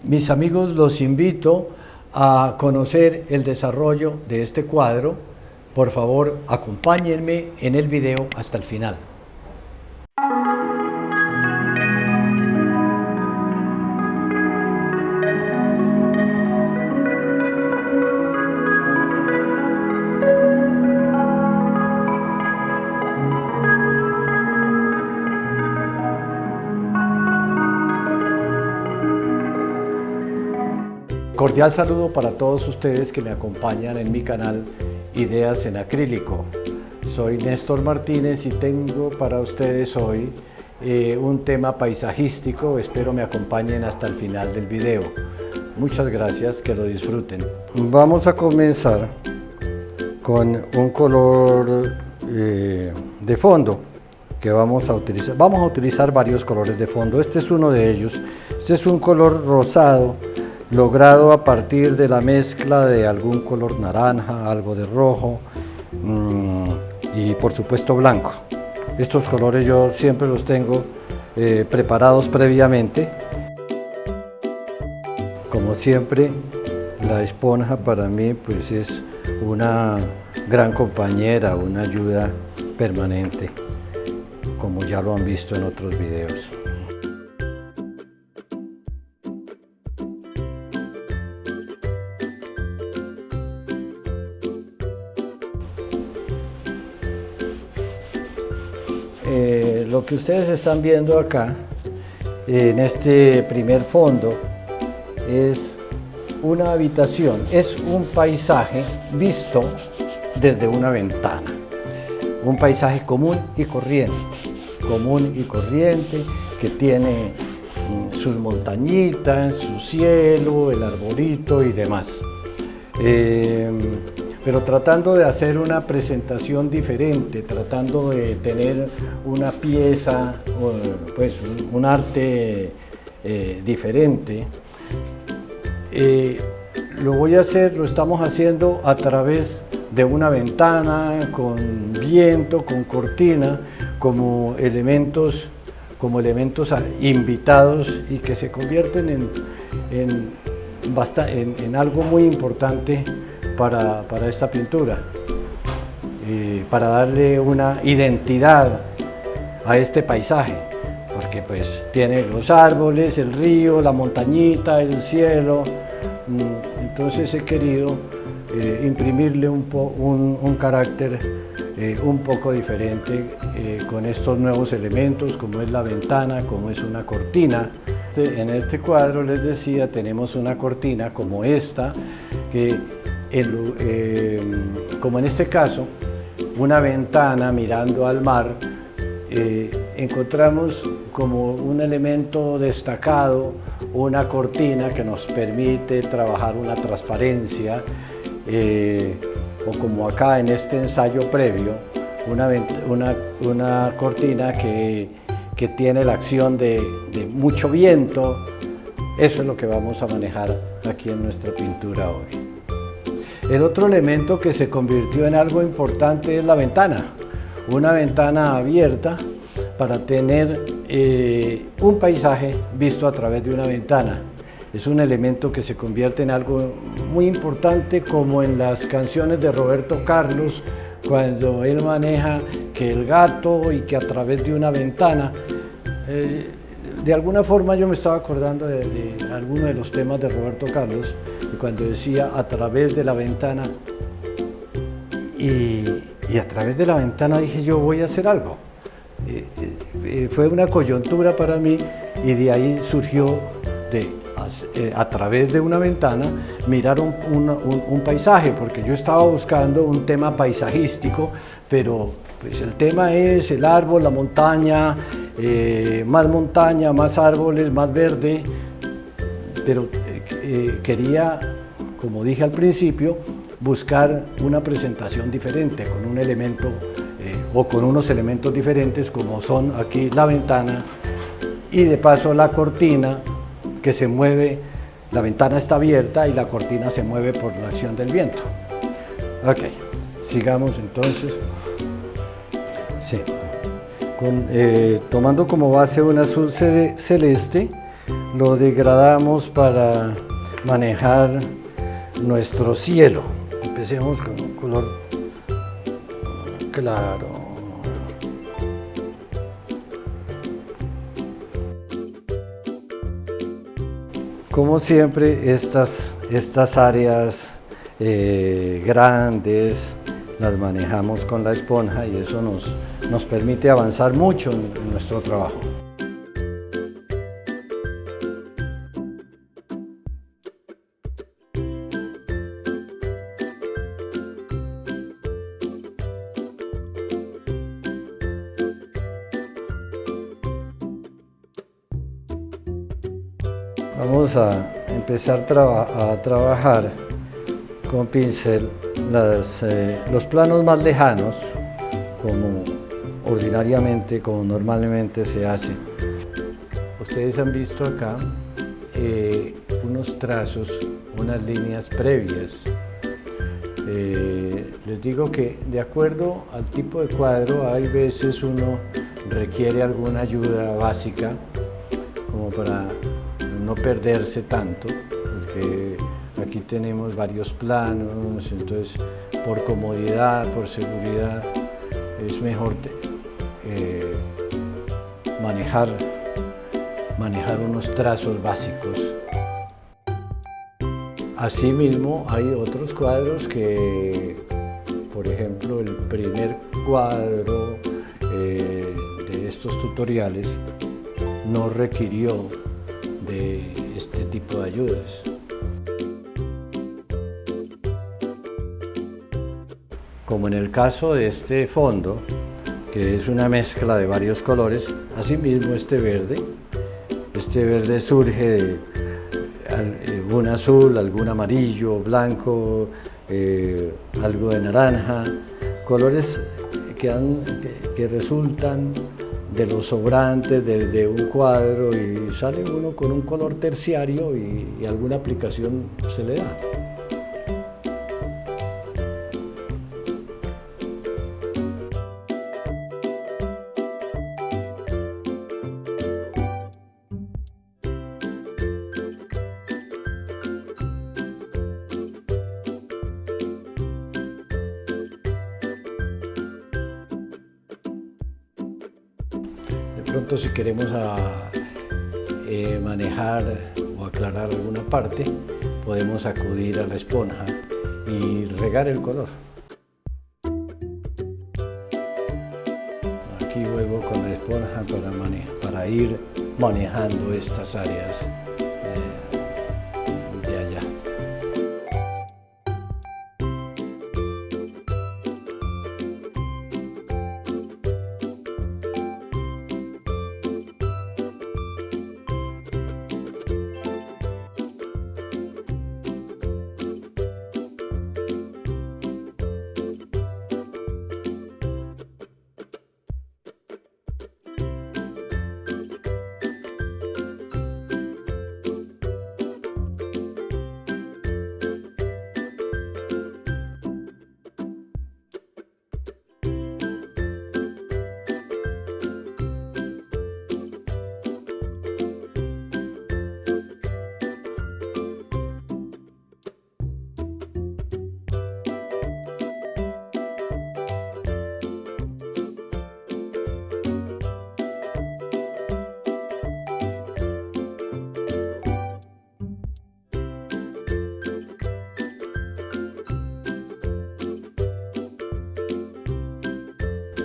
Mis amigos, los invito a conocer el desarrollo de este cuadro. Por favor, acompáñenme en el video hasta el final. Cordial saludo para todos ustedes que me acompañan en mi canal Ideas en Acrílico. Soy Néstor Martínez y tengo para ustedes hoy un tema paisajístico. Espero me acompañen hasta el final del video. Muchas gracias, que lo disfruten. Vamos a comenzar con un color de fondo que vamos a utilizar. Vamos a utilizar varios colores de fondo. Este es uno de ellos. Este es un color rosado, logrado a partir de la mezcla de algún color naranja, algo de rojo y por supuesto blanco. Estos colores yo siempre los tengo preparados previamente. Como siempre, la esponja para mí pues es una gran compañera, una ayuda permanente, como ya lo han visto en otros videos. Lo que ustedes están viendo acá, en este primer fondo, es una habitación, es un paisaje visto desde una ventana. Un paisaje común y corriente, que tiene sus montañitas, su cielo, el arbolito y demás. Pero tratando de hacer una presentación diferente, tratando de tener una pieza, pues un arte diferente. Lo estamos haciendo a través de una ventana, con viento, con cortina, como elementos invitados y que se convierten en algo muy importante para esta pintura, para darle una identidad a este paisaje, porque pues tiene los árboles, el río, la montañita, el cielo. Entonces he querido imprimirle un carácter un poco diferente con estos nuevos elementos, como es la ventana, como es una cortina. En este cuadro, les decía, tenemos una cortina como esta, que como en este caso, una ventana mirando al mar, encontramos como un elemento destacado, una cortina que nos permite trabajar una transparencia, o como acá en este ensayo previo, una cortina que tiene la acción de mucho viento. Eso es lo que vamos a manejar aquí en nuestra pintura hoy. El otro elemento que se convirtió en algo importante es la ventana. Una ventana abierta para tener un paisaje visto a través de una ventana. Es un elemento que se convierte en algo muy importante, como en las canciones de Roberto Carlos, cuando él maneja que el gato y que a través de una ventana. De alguna forma yo me estaba acordando de alguno de los temas de Roberto Carlos, y cuando decía a través de la ventana, y a través de la ventana dije yo voy a hacer algo. Fue una coyuntura para mí, y de ahí surgió a través de una ventana mirar un paisaje, porque yo estaba buscando un tema paisajístico, pero pues el tema es el árbol, la montaña, más árboles, más verde, pero quería, como dije al principio, buscar una presentación diferente, con un elemento o con unos elementos diferentes, como son aquí la ventana y de paso la cortina, que se mueve. La ventana está abierta y la cortina se mueve por la acción del viento. Ok, sigamos entonces. Sí. Tomando como base un azul celeste, lo degradamos para manejar nuestro cielo. Empecemos con un color claro. Como siempre, estas áreas grandes las manejamos con la esponja y eso nos permite avanzar mucho en nuestro trabajo. Vamos a empezar a trabajar con pincel los planos más lejanos, como ordinariamente, como normalmente se hace. Ustedes han visto acá unos trazos, unas líneas previas. Les digo que de acuerdo al tipo de cuadro, hay veces uno requiere alguna ayuda básica, como para no perderse tanto, porque aquí tenemos varios planos, entonces por comodidad, por seguridad, es mejor manejar unos trazos básicos. Asimismo, hay otros cuadros que, por ejemplo, el primer cuadro de estos tutoriales no requirió de este tipo de ayudas. Como en el caso de este fondo, que es una mezcla de varios colores, asimismo este verde surge de algún azul, algún amarillo, blanco, algo de naranja, colores que resultan de los sobrantes de un cuadro y sale uno con un color terciario y alguna aplicación se le da. De pronto, si queremos manejar o aclarar alguna parte, podemos acudir a la esponja y regar el color. Aquí juego con la esponja para ir manejando estas áreas de allá.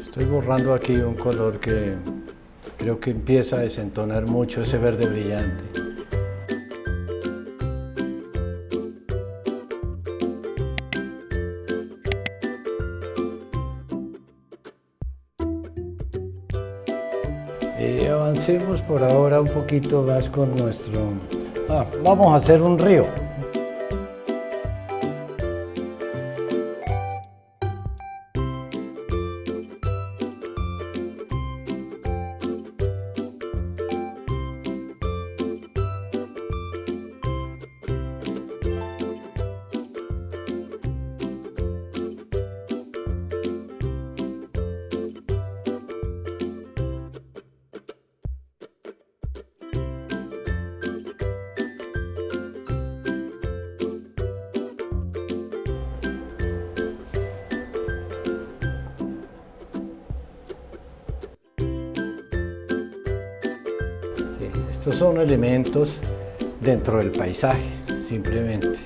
Estoy borrando aquí un color que creo que empieza a desentonar mucho ese verde brillante. Avancemos por ahora un poquito más con nuestro... vamos a hacer un río. Estos son elementos dentro del paisaje, simplemente.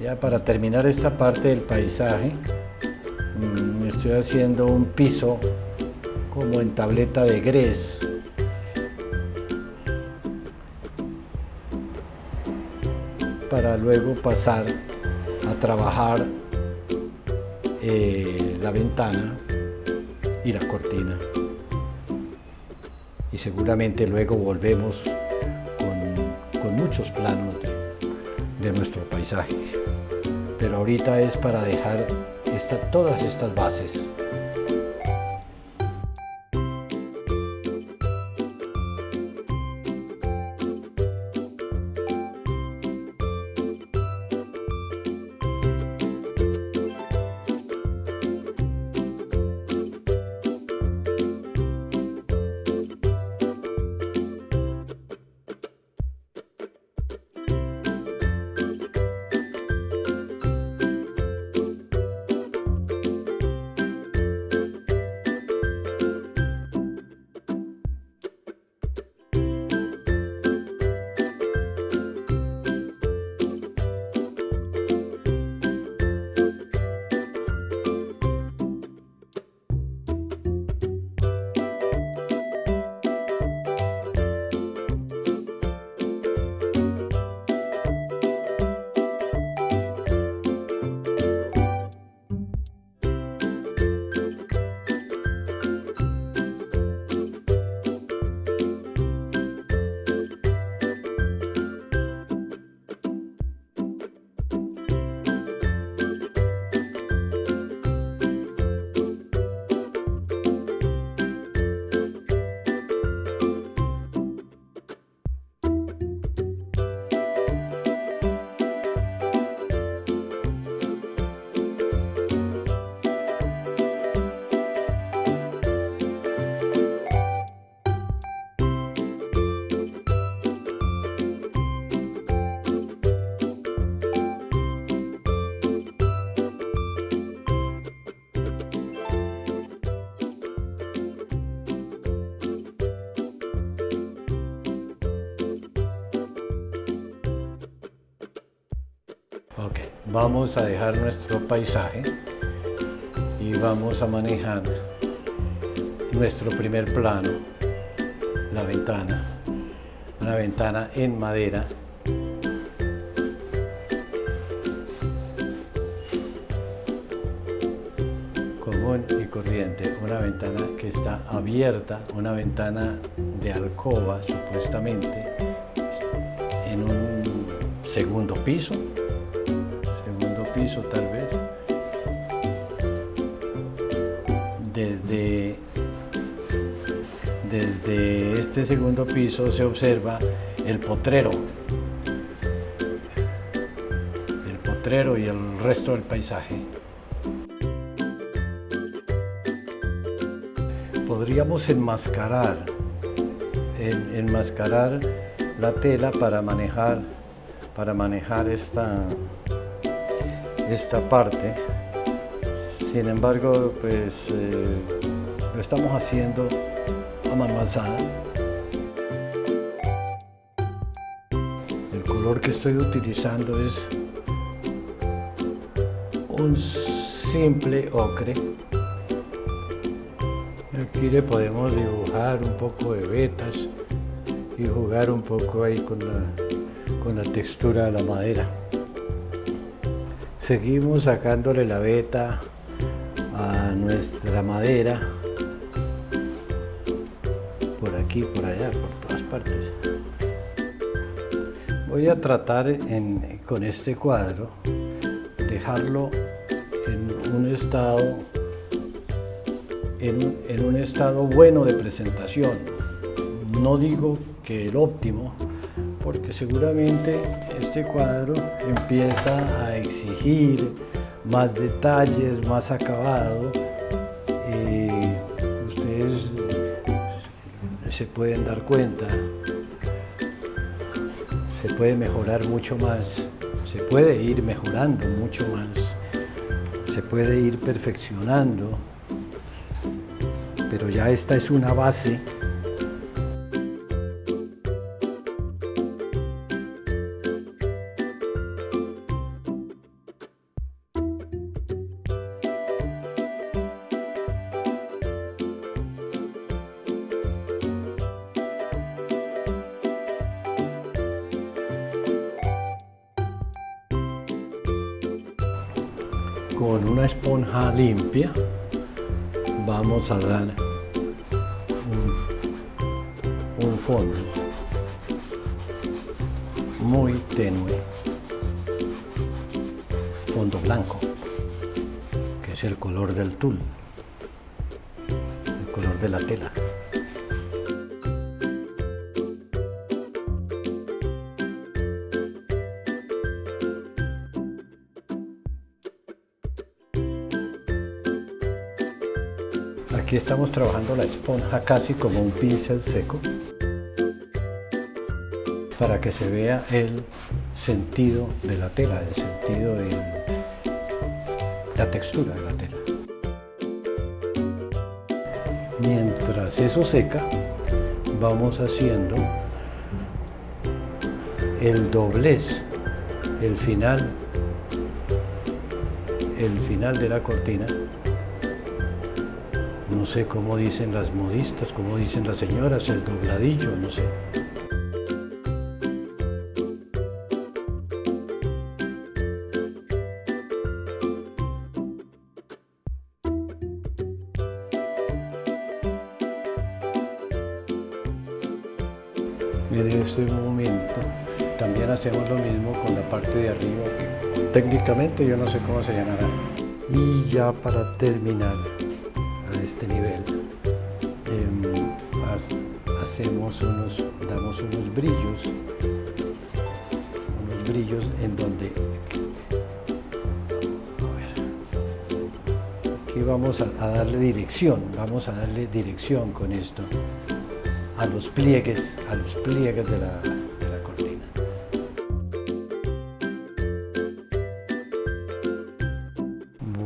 Ya para terminar esta parte del paisaje, estoy haciendo un piso como en tableta de grés. Para luego pasar a trabajar la ventana y la cortina. Y seguramente luego volvemos con muchos planos de nuestro paisaje. Pero ahorita es para dejar todas estas bases. Ok, vamos a dejar nuestro paisaje y vamos a manejar nuestro primer plano, la ventana, una ventana en madera. Común y corriente, una ventana que está abierta, una ventana de alcoba supuestamente, en un segundo piso tal vez. Desde este segundo piso se observa el potrero y el resto del paisaje. Podríamos enmascarar la tela para manejar esta parte. Sin embargo, pues lo estamos haciendo a mano alzada. El color que estoy utilizando es un simple ocre. Aquí le podemos dibujar un poco de vetas y jugar un poco ahí con la textura de la madera. Seguimos sacándole la veta a nuestra madera, por aquí, por allá, por todas partes. Voy a tratar con este cuadro dejarlo en un estado bueno de presentación. No digo que el óptimo, porque seguramente este cuadro empieza a exigir más detalles, más acabado. Ustedes se pueden dar cuenta, se puede mejorar mucho más, se puede ir mejorando mucho más, se puede ir perfeccionando, pero ya esta es una base. Con una esponja limpia vamos a dar un fondo muy tenue, fondo blanco, que es el color del tul, el color de la tela. Aquí estamos trabajando la esponja casi como un pincel seco para que se vea el sentido de la tela, el sentido de la textura de la tela. Mientras eso seca, vamos haciendo el doblez, el final de la cortina. No sé cómo dicen las modistas, cómo dicen las señoras, el dobladillo, no sé. En este momento también hacemos lo mismo con la parte de arriba, que técnicamente yo no sé cómo se llamará. Y ya para terminar a este nivel, damos unos brillos en donde, aquí vamos a darle dirección con esto a los pliegues de la cortina.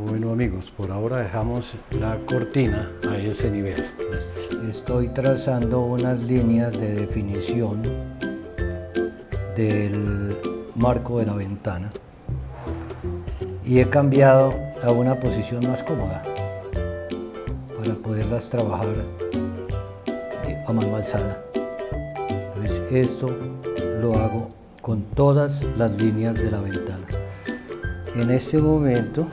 Bueno amigos, por ahora dejamos la cortina a ese nivel. Estoy trazando unas líneas de definición del marco de la ventana y he cambiado a una posición más cómoda para poderlas trabajar a mano alzada. Entonces, esto lo hago con todas las líneas de la ventana. En este momento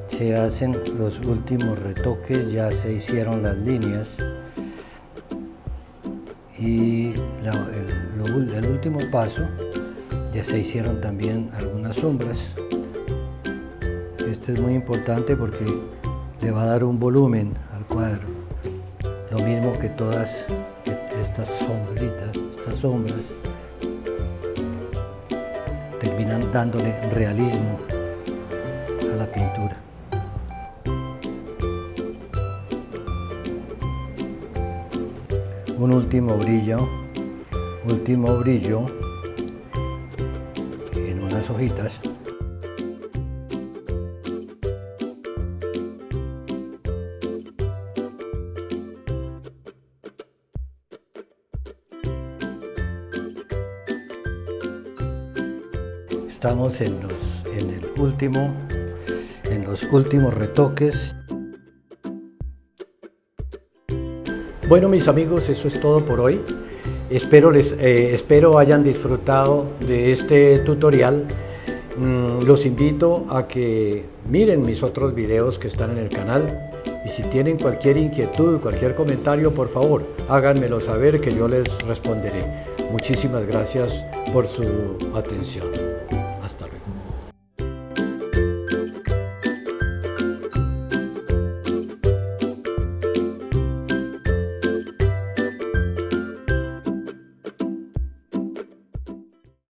se hacen los últimos retoques, ya se hicieron las líneas y el último paso, ya se hicieron también algunas sombras. Este es muy importante porque le va a dar un volumen al cuadro, lo mismo que todas estas sombritas, estas sombras, terminan dándole realismo a la pintura. Un último brillo en unas hojitas. Estamos en los últimos retoques. Bueno, mis amigos, eso es todo por hoy. Espero hayan disfrutado de este tutorial. Los invito a que miren mis otros videos que están en el canal, y si tienen cualquier inquietud, cualquier comentario, por favor, háganmelo saber que yo les responderé. Muchísimas gracias por su atención.